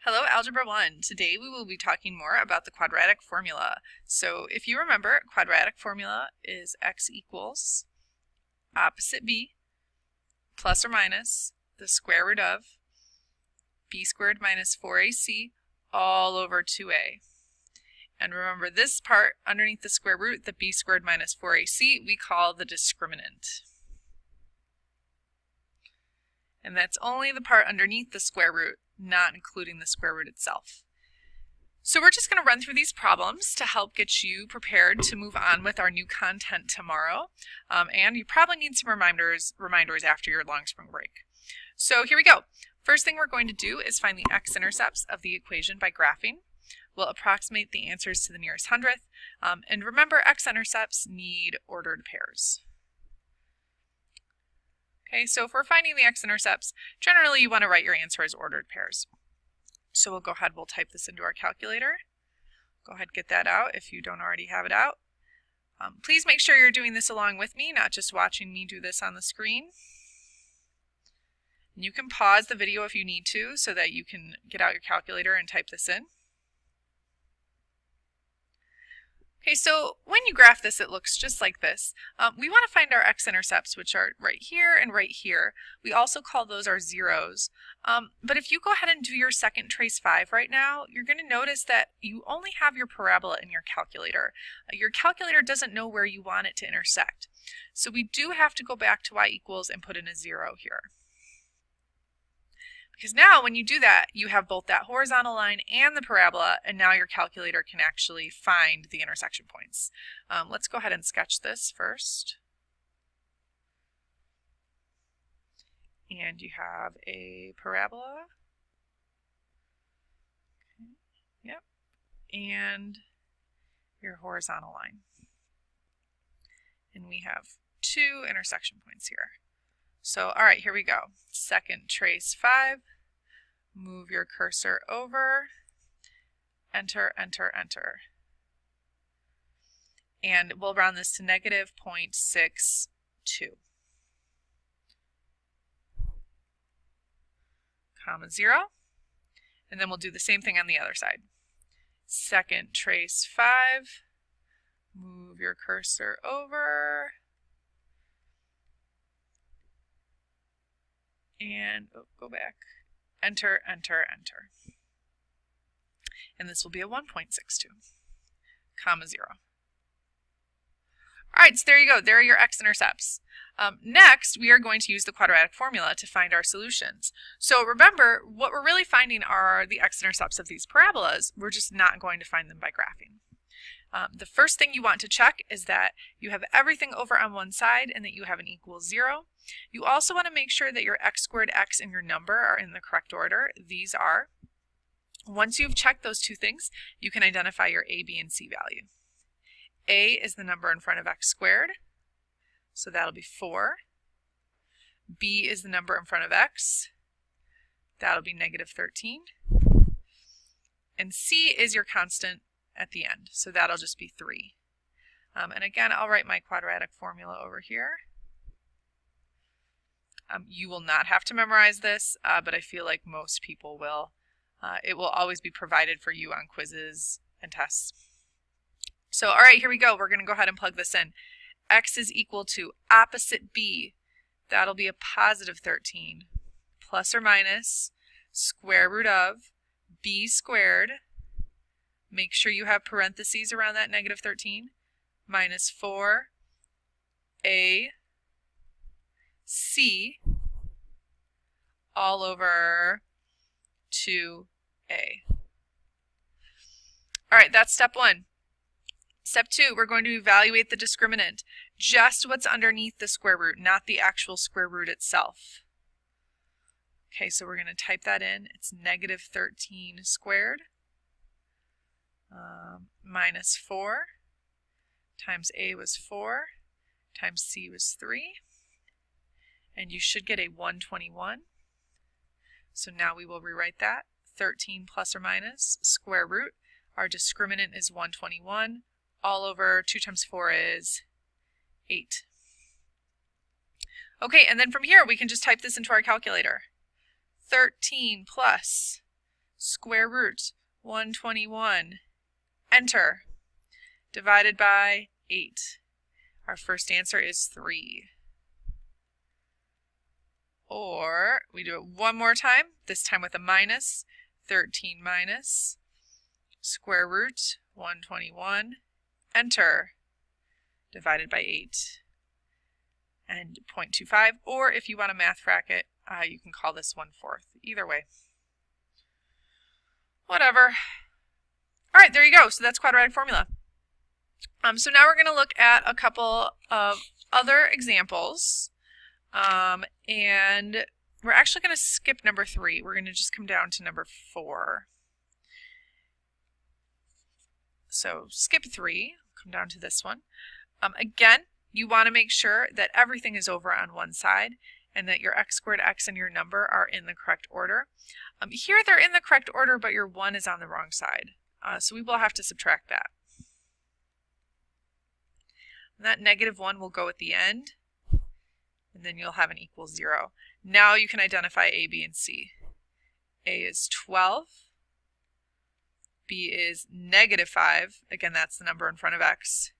Hello, Algebra 1. Today we will be talking more about the quadratic formula. So if you remember, quadratic formula is x equals opposite b plus or minus the square root of b squared minus 4ac all over 2a. And remember, this part underneath the square root, the b squared minus 4ac, we call the discriminant. And that's only the part underneath the square root, not including the square root itself. So we're just going to run through these problems to help get you prepared to move on with our new content tomorrow. And you probably need some reminders after your long spring break. So here we go. First thing we're going to do is find the x-intercepts of the equation by graphing. We'll approximate the answers to the nearest hundredth. And remember, x-intercepts need ordered pairs. Okay, so if we're finding the x-intercepts, generally you want to write your answer as ordered pairs. So we'll go ahead, we'll type this into our calculator. Go ahead, get that out if you don't already have it out. Please make sure you're doing this along with me, not just watching me do this on the screen. And you can pause the video if you need to so that you can get out your calculator and type this in. Okay, so when you graph this, it looks just like this. We want to find our x-intercepts, which are right here and right here. We also call those our zeros. But if you go ahead and do your second trace 5 right now, you're going to notice that you only have your parabola in your calculator. Your calculator doesn't know where you want it to intersect. So we do have to go back to y equals and put in a 0 here. Because now when you do that, you have both that horizontal line and the parabola, and now your calculator can actually find the intersection points. Let's go ahead and sketch this first. And you have a parabola. Okay. Yep. And your horizontal line. And we have 2 intersection points here. So, all right, here we go. Second trace 5. Move your cursor over. Enter, enter, enter. And we'll round this to negative 0.62. Comma 0. And then we'll do the same thing on the other side. Second trace 5. Move your cursor over. And go back, enter, enter, enter. And this will be a 1.62, comma 0. All right, so there you go. There are your x-intercepts. Next, we are going to use the quadratic formula to find our solutions. So remember, what we're really finding are the x-intercepts of these parabolas. We're just not going to find them by graphing. The first thing you want to check is that you have everything over on one side and that you have an equal 0. You also want to make sure that your x squared x and your number are in the correct order. These are. Once you've checked those two things, you can identify your a, b, and c value. A is the number in front of x squared, so that'll be 4. B is the number in front of x, that'll be negative 13. And c is your constant at the end, so that'll just be 3. And again, I'll write my quadratic formula over here. You will not have to memorize this, but I feel like most people will. It will always be provided for you on quizzes and tests. So, all right, here we go. We're going to go ahead and plug this in. X is equal to opposite b. That'll be a positive 13, plus or minus square root of b squared. Make sure you have parentheses around that negative 13, minus 4ac all over 2a. All right, that's step 1. Step 2, we're going to evaluate the discriminant, just what's underneath the square root, not the actual square root itself. Okay, so we're going to type that in. It's negative 13 squared. Minus 4 times a was 4 times c was 3, and you should get a 121. So now we will rewrite that. 13 plus or minus square root. Our discriminant is 121. All over 2 times 4 is 8. Okay, and then from here we can just type this into our calculator. 13 plus square root 121. Enter. Divided by 8. Our first answer is 3. Or we do it one more time, this time with a minus. 13 minus square root 121. Enter. Divided by 8. And 0.25. Or if you want a math bracket, you can call this 1/4. Either way. Whatever. All right, there you go. So that's quadratic formula. So now we're going to look at a couple of other examples. And we're actually going to skip number 3. We're going to just come down to number 4. So skip 3, come down to this one. Again, you want to make sure that everything is over on one side and that your x squared x and your number are in the correct order. Here they're in the correct order, but your 1 is on the wrong side. So we will have to subtract that. And that -1 will go at the end, and then you'll have an equal 0. Now you can identify A, B, and C. A is 12. B is -5. Again, that's the number in front of x.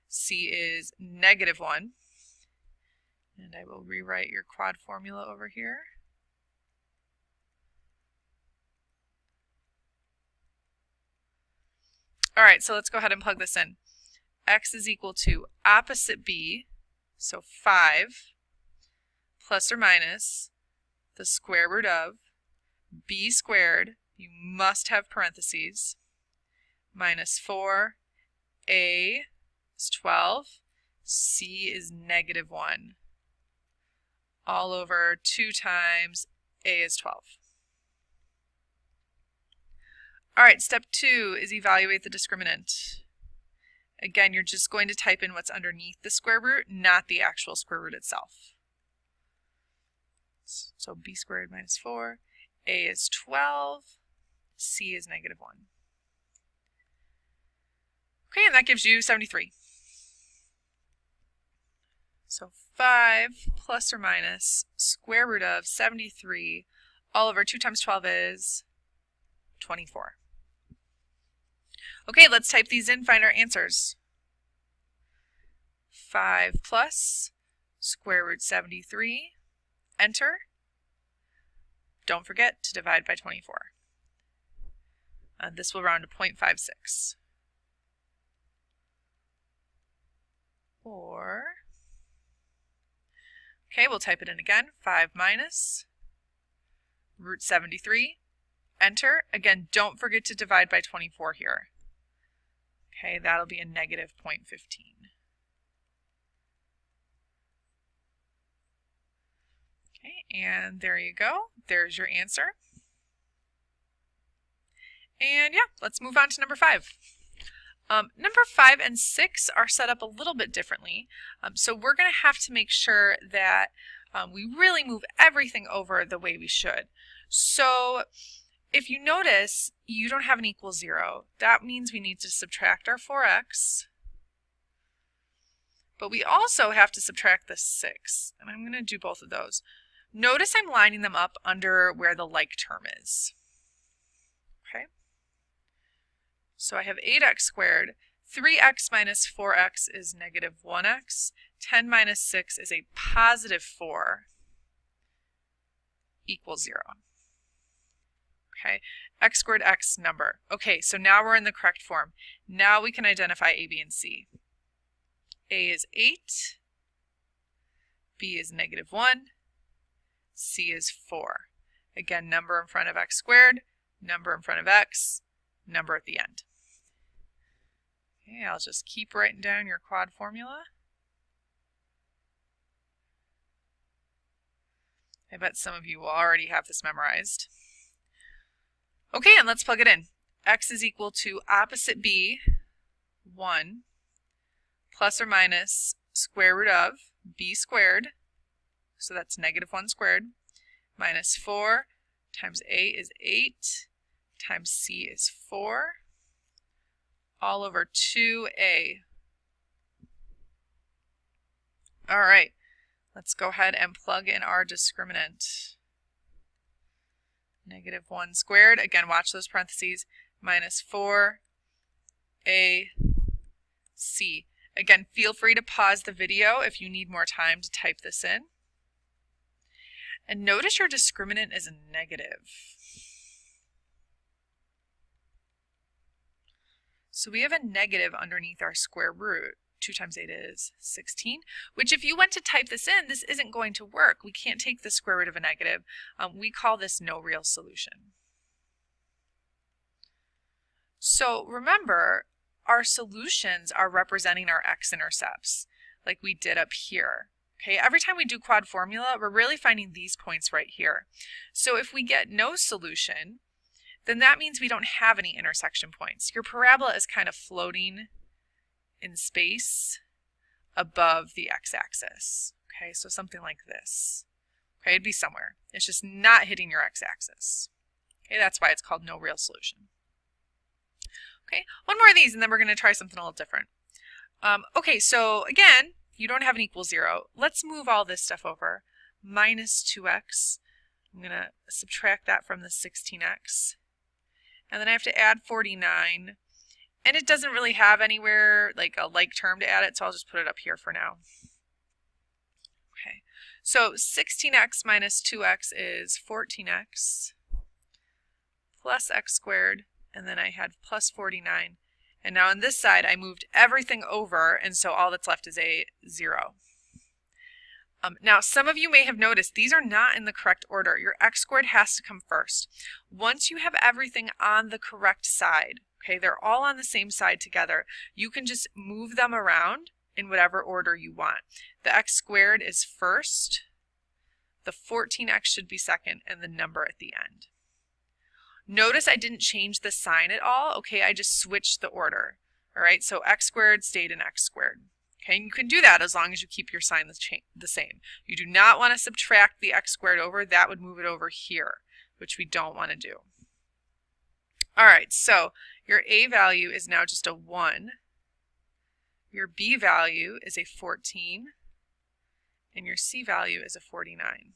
C is -1. And I will rewrite your quad formula over here. All right, so let's go ahead and plug this in. X is equal to opposite B, so 5, plus or minus the square root of B squared, you must have parentheses, minus 4, A is 12, C is -1, all over 2 times A is 12. All right, step 2 is evaluate the discriminant. Again, you're just going to type in what's underneath the square root, not the actual square root itself. So B squared minus 4, A is 12, C is -1. Okay, and that gives you 73. So 5 plus or minus square root of 73 all over 2 times 12 is 24. Okay, let's type these in, find our answers. 5 plus square root 73, enter. Don't forget to divide by 24. This will round to 0.56. Or, okay, we'll type it in again. 5 minus root 73, enter. Again, don't forget to divide by 24 here. Okay, that'll be a -0.15. Okay, and there you go. There's your answer. And yeah, let's move on to number 5. Number 5 and 6 are set up a little bit differently. So we're going to have to make sure that we really move everything over the way we should. So if you notice, you don't have an equal 0. That means we need to subtract our 4x. But we also have to subtract the 6. And I'm going to do both of those. Notice I'm lining them up under where the like term is. Okay. So I have 8x squared. 3x minus 4x is -1x. 10 minus 6 is a +4 equals 0. Okay, x squared x number. Okay, so now we're in the correct form. Now we can identify A, B, and C. A is 8, B is -1, C is 4. Again, number in front of x squared, number in front of x, number at the end. Okay, I'll just keep writing down your quad formula. I bet some of you will already have this memorized. Okay, and let's plug it in. X is equal to opposite B, 1, plus or minus square root of B squared, so that's -1 squared, minus 4 times A is 8, times C is 4, all over 2A. All right, let's go ahead and plug in our discriminant. negative 1 squared, again watch those parentheses, minus 4ac. Again, feel free to pause the video if you need more time to type this in. And notice your discriminant is a negative. So we have a negative underneath our square root. 2 times 8 is 16, which if you went to type this in, this isn't going to work. We can't take the square root of a negative. We call this no real solution. So remember, our solutions are representing our x-intercepts, like we did up here. Okay, every time we do quad formula, we're really finding these points right here. So if we get no solution, then that means we don't have any intersection points. Your parabola is kind of floating in space above the x-axis. Okay, so something like this. Okay, it'd be somewhere. It's just not hitting your x-axis. Okay, that's why it's called no real solution. Okay, one more of these and then we're going to try something a little different. Okay, so again, you don't have an equal 0. Let's move all this stuff over. Minus 2x. I'm going to subtract that from the 16x. And then I have to add 49. And it doesn't really have anywhere like a like term to add it, so I'll just put it up here for now. Okay, so 16x minus 2x is 14x plus x squared, and then I had plus 49. And now on this side, I moved everything over, and so all that's left is a 0. Now, some of you may have noticed these are not in the correct order. Your x squared has to come first. Once you have everything on the correct side, okay, they're all on the same side together, you can just move them around in whatever order you want. The x squared is first, the 14x should be second, and the number at the end. Notice I didn't change the sign at all, okay, I just switched the order. All right, so x squared stayed in x squared. Okay, and you can do that as long as you keep your sign the same. You do not want to subtract the x squared over, that would move it over here, which we don't want to do. All right, so your a value is now just a 1. Your b value is a 14. And your c value is a 49.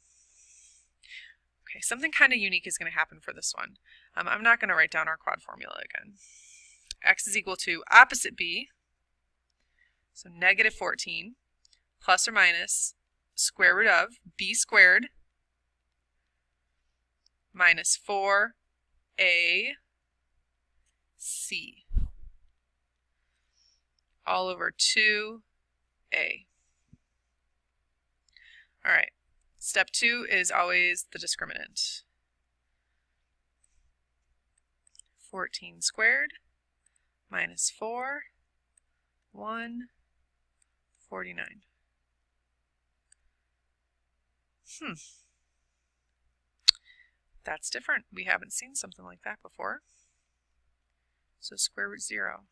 Okay, something kind of unique is going to happen for this one. I'm not going to write down our quad formula again. X is equal to opposite b, so negative 14, plus or minus square root of b squared minus 4ac all over 2a. All right, step 2 is always the discriminant. 14 squared minus 4, 1, 49. That's different. We haven't seen something like that before. So square root 0.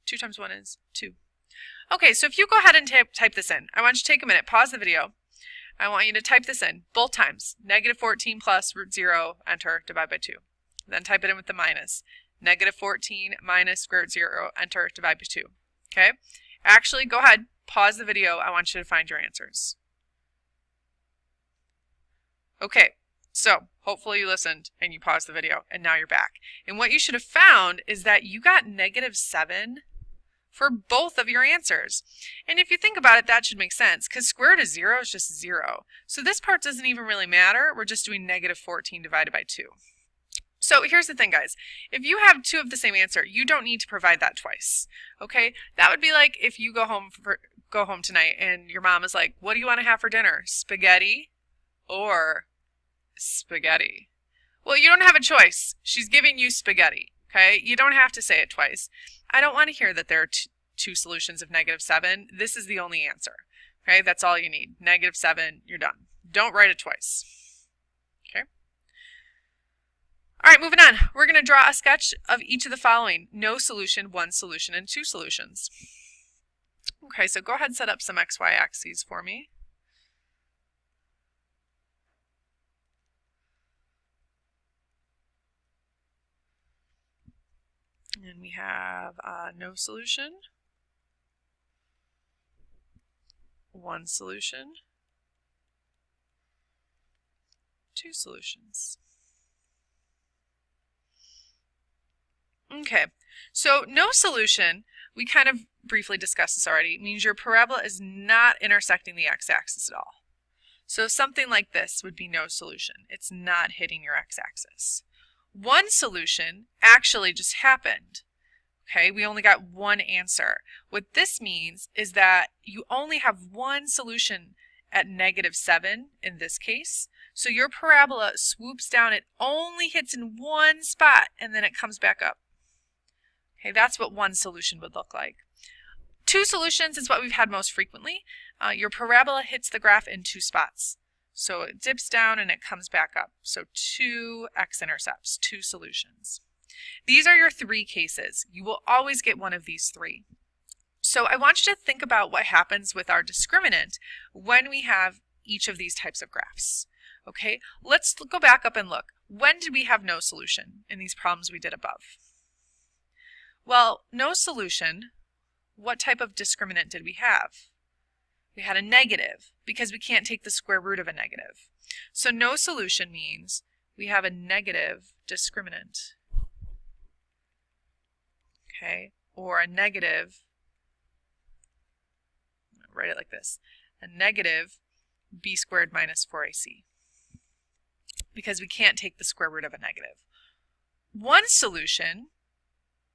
2 times 1 is 2. Okay, so if you go ahead and type this in, I want you to take a minute, pause the video. I want you to type this in both times. Negative 14 plus root 0, enter, divide by 2. Then type it in with the minus. Negative 14 minus square root 0, enter, divide by 2. Okay? Actually, go ahead, pause the video. I want you to find your answers. Okay, so hopefully you listened and you paused the video and now you're back. And what you should have found is that you got negative 7 for both of your answers. And if you think about it, that should make sense because square root of 0 is just 0. So this part doesn't even really matter. We're just doing negative 14 divided by 2. So here's the thing, guys. If you have 2 of the same answer, you don't need to provide that twice. Okay? That would be like if you go home tonight and your mom is like, "What do you want to have for dinner? Spaghetti or spaghetti?" Well, you don't have a choice. She's giving you spaghetti. Okay? You don't have to say it twice. I don't want to hear that there are two solutions of negative 7. This is the only answer. Okay? That's all you need. Negative 7, you're done. Don't write it twice. Okay? All right, moving on. We're going to draw a sketch of each of the following. No solution, 1 solution, and 2 solutions. Okay, so go ahead and set up some x, y axes for me. And we have no solution, 1 solution, 2 solutions. Okay, so no solution, we kind of briefly discussed this already, means your parabola is not intersecting the x-axis at all. So something like this would be no solution. It's not hitting your x-axis. One solution actually just happened. Okay, we only got one answer. What this means is that you only have one solution at -7 in this case. So your parabola swoops down, it only hits in one spot, and then it comes back up. Okay, that's what one solution would look like. Two solutions is what we've had most frequently. Your parabola hits the graph in two spots. So it dips down and it comes back up. So two x-intercepts, two solutions. These are your three cases. You will always get one of these three. So I want you to think about what happens with our discriminant when we have each of these types of graphs. Okay, let's go back up and look. When did we have no solution in these problems we did above? Well, no solution, what type of discriminant did we have? We had a negative because we can't take the square root of a negative. So no solution means we have a negative discriminant. Okay, or a negative, write it like this, a negative b squared minus 4ac, because we can't take the square root of a negative. One solution,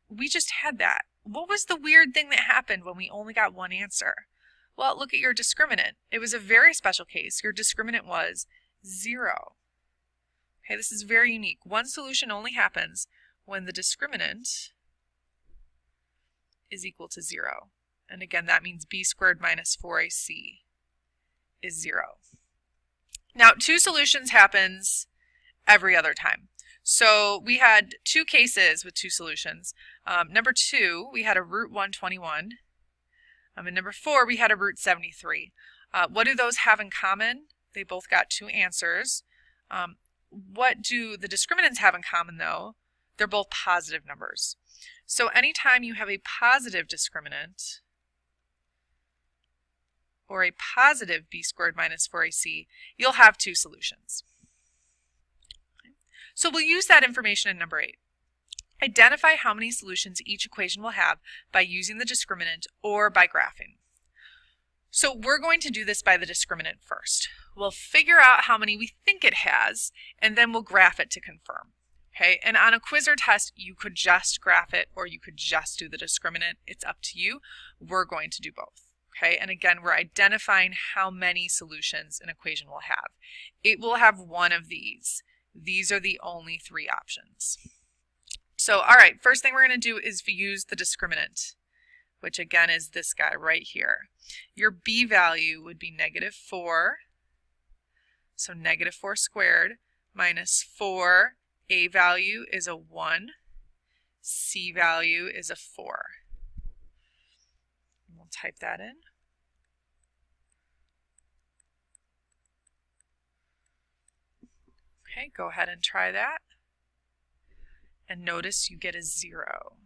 we just had that. What was the weird thing that happened when we only got one answer? Well, look at your discriminant. It was a very special case. Your discriminant was 0. Okay, this is very unique. One solution only happens when the discriminant is equal to 0. And again, that means b squared minus 4ac is 0. Now, two solutions happens every other time. So we had two cases with two solutions. Number 2, we had a root 121. And number 4, we had a root 73. What do those have in common? They both got two answers. What do the discriminants have in common, though? They're both positive numbers. So anytime you have a positive discriminant or a positive b squared minus 4ac, you'll have two solutions. So we'll use that information in number 8. Identify how many solutions each equation will have by using the discriminant or by graphing. So we're going to do this by the discriminant first. We'll figure out how many we think it has, and then we'll graph it to confirm. Okay, and on a quiz or test, you could just graph it or you could just do the discriminant. It's up to you. We're going to do both. Okay, and again, we're identifying how many solutions an equation will have. It will have one of these. These are the only three options. So, all right, first thing we're going to do is use the discriminant, which again is this guy right here. Your b value would be -4, so -4 squared minus 4. A value is a 1, C value is a 4. We'll type that in. Okay, go ahead and try that. And notice you get a 0.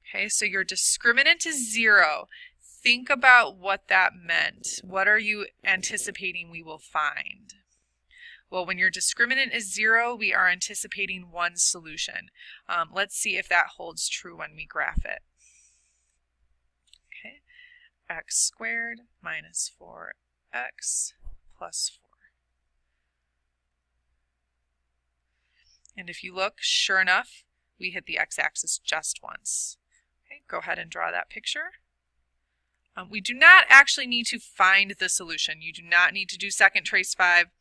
Okay, so your discriminant is 0. Think about what that meant. What are you anticipating we will find? Well, when your discriminant is 0, we are anticipating one solution. Let's see if that holds true when we graph it. Okay, x squared minus 4x plus 4. And if you look, sure enough, we hit the x-axis just once. Okay, go ahead and draw that picture. We do not actually need to find the solution. You do not need to do second trace 5.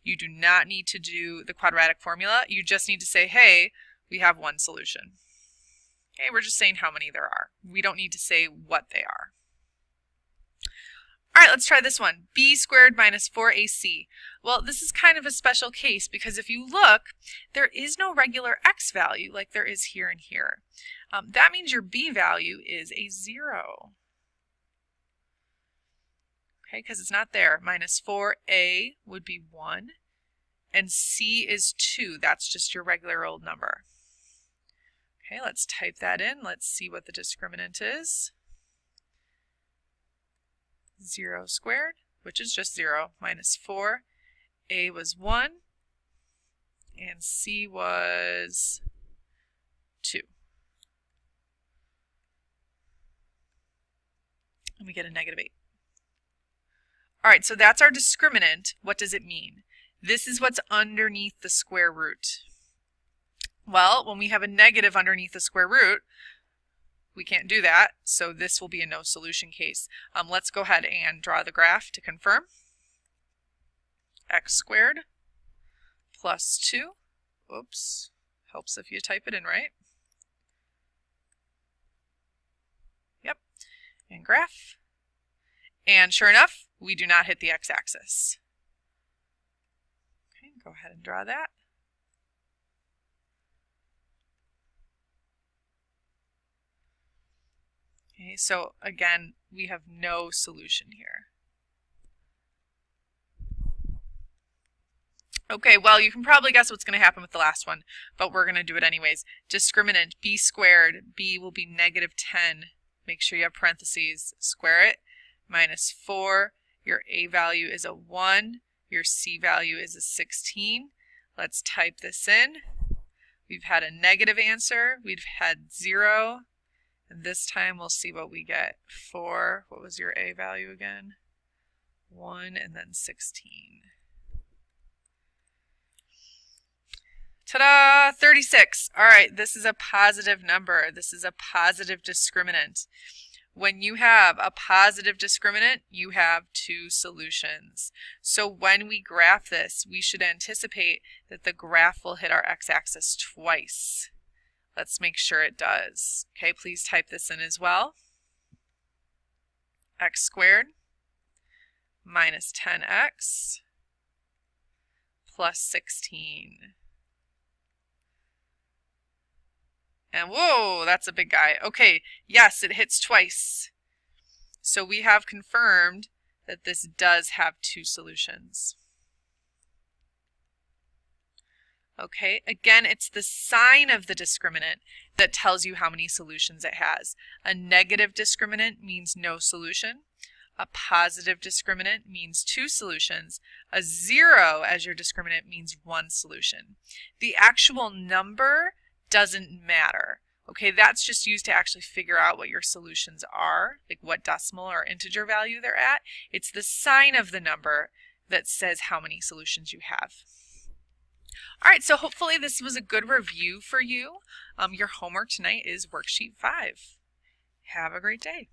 You do not need to do the quadratic formula. You just need to say, hey, we have one solution. Okay, we're just saying how many there are. We don't need to say what they are. All right, let's try this one. B squared minus 4ac. Well, this is kind of a special case because if you look, there is no regular x value like there is here and here. That means your b value is a 0. Okay, because it's not there. Minus 4a would be 1, and c is 2. That's just your regular old number. Okay, let's type that in. Let's see what the discriminant is. 0 squared, which is just 0, minus 4. A was 1, and c was 2. and we get a -8. All right, so that's our discriminant. What does it mean? This is what's underneath the square root. Well, when we have a negative underneath the square root, we can't do that, so this will be a no solution case. Let's go ahead and draw the graph to confirm. X squared plus 2, oops, helps if you type it in right. Yep, and graph. And sure enough, we do not hit the x-axis. Okay, go ahead and draw that. Okay, so again, we have no solution here. Okay, well, you can probably guess what's going to happen with the last one, but we're going to do it anyways. Discriminant b squared, b will be -10. Make sure you have parentheses. Square it. Minus 4. Your a value is a 1. Your c value is a 16. Let's type this in. We've had a negative answer. We've had 0. And this time we'll see what we get. 4. What was your a value again? 1 and then 16. Ta-da! 36. All right, this is a positive number. This is a positive discriminant. When you have a positive discriminant, you have 2 solutions. So when we graph this, we should anticipate that the graph will hit our x-axis twice. Let's make sure it does. Okay, please type this in as well. X squared minus 10x plus 16. And whoa, that's a big guy. Okay, yes, it hits twice. So we have confirmed that this does have 2 solutions. Okay, again, it's the sign of the discriminant that tells you how many solutions it has. A negative discriminant means no solution. A positive discriminant means 2 solutions. A 0 as your discriminant means 1 solution. The actual number doesn't matter. Okay, that's just used to actually figure out what your solutions are, like what decimal or integer value they're at. It's the sign of the number that says how many solutions you have. All right, so hopefully this was a good review for you. Your homework tonight is worksheet 5. Have a great day.